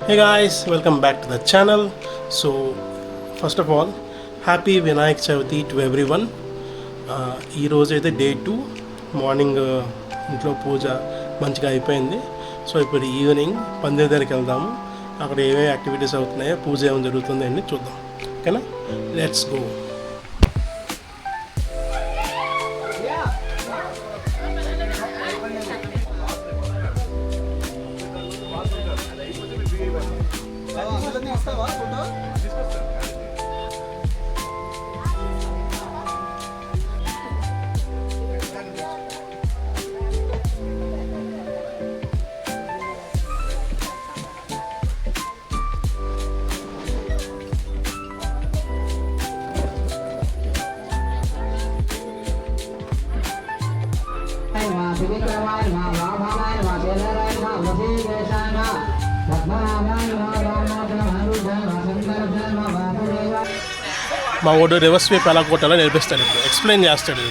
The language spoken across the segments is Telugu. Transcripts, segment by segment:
Hey guys, welcome back to the channel. So first of all, happy Vinayak Chavati to everyone. ఈ రోజు అయితే డే 2 మార్నింగ్ ఇంట్లో పూజ మంచిగా అయిపోయింది. సో ఇప్పుడు ఈవినింగ్ పందిరి దగ్గరికి వెళ్దాము. అక్కడ ఏమేమి యాక్టివిటీస్ అవుతున్నాయో, పూజ ఏమైనా జరుగుతుంది అని చూద్దాం. ఓకేనా, లెట్స్ గో. మా వాడు రివర్స్ వైపు ఎలా కొట్టాలో నేర్పిస్తాడు, ఇప్పుడు ఎక్స్ప్లెయిన్ చేస్తాడు.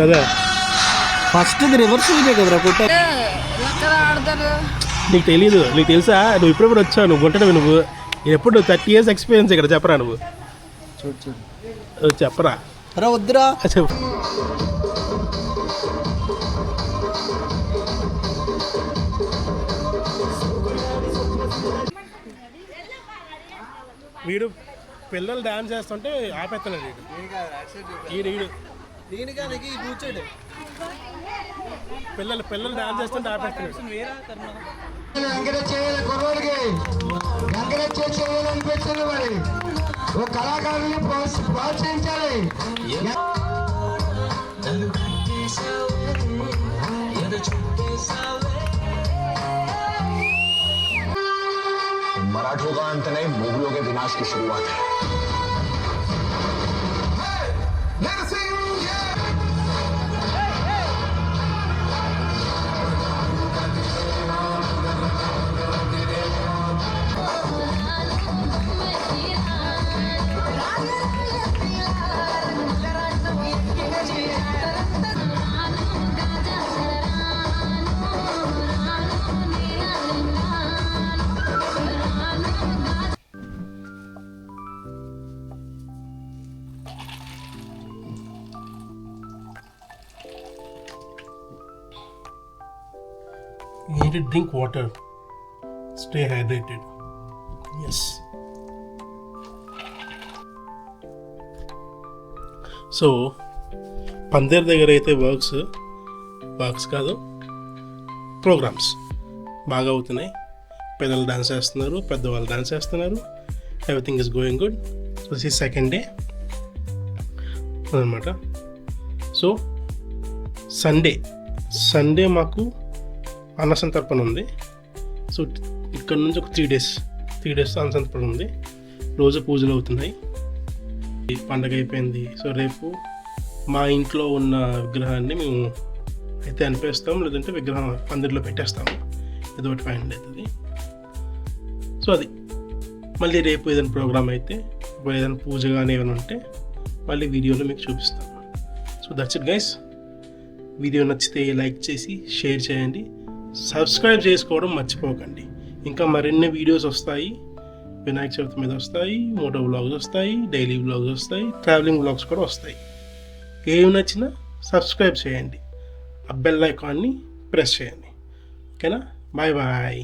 అదే ఫస్ట్ రివర్స్ కదరా కొట్ట. నీకు తెలీదు, నీకు తెలుసా? నువ్వు ఇప్పుడెప్పుడు వచ్చావు, నువ్వు కొట్టడం. నువ్వు ఎప్పుడు 30 years ఎక్స్పీరియన్స్ ఇక్కడ. చెప్పరా నువ్వు, చెప్పరా? వద్దురా చెప్పు. వీడు పిల్లలు డాన్స్ చేస్తుంటే ఆపేస్తున్నాడు. కూర్చోడు. పిల్లలు డాన్స్ చేస్తుంటే ఆపేస్తున్నాడు. కళాకారుల్ని ప్రోత్సహించాలి. मराठों का अंत नहीं, मुगलों के विनाश की शुरुआत है. You need to drink water. Stay hydrated. Yes. So పందిర్ దగ్గర అయితే వర్క్స్ కాదు, ప్రోగ్రామ్స్ బాగా అవుతున్నాయి. పిల్లలు డాన్స్ చేస్తున్నారు, పెద్దవాళ్ళు డాన్స్ చేస్తున్నారు. Everything is going good. So this is second day అనమాట. సో సండే మాకు అన్నసంతర్పణ ఉంది. సో ఇక్కడ నుంచి ఒక 3 days అన్నసంతర్పణ ఉంది. రోజు పూజలు అవుతున్నాయి. పండగ అయిపోయింది. సో రేపు మా ఇంట్లో ఉన్న విగ్రహాన్ని మేము అయితే అనిపిస్తాం, లేదంటే విగ్రహం పందిరిలో పెట్టేస్తాము. ఏదో ఒకటి ఫైనల్ అవుతుంది. సో అది మళ్ళీ రేపు ఏదైనా ప్రోగ్రామ్ అయితే, ఏదైనా పూజ కానీ ఏమైనా ఉంటే మళ్ళీ వీడియోలో మీకు చూపిస్తాను. So that's it guys. Video నచ్చితే లైక్ చేసి షేర్ చేయండి. సబ్స్క్రైబ్ చేసుకోవడం మర్చిపోకండి. ఇంకా మరిన్ని వీడియోస్ వస్తాయి. వినాయక చవితి మీద వస్తాయి, మోటో వ్లాగ్స్ వస్తాయి, డైలీ వ్లాగ్స్ వస్తాయి, ట్రావెలింగ్ వ్లాగ్స్ కూడా వస్తాయి. ఏమి నచ్చినా సబ్స్క్రైబ్ చేయండి, ఆ బెల్ ఐకాన్ని ప్రెస్ చేయండి. ఓకేనా? Bye bye.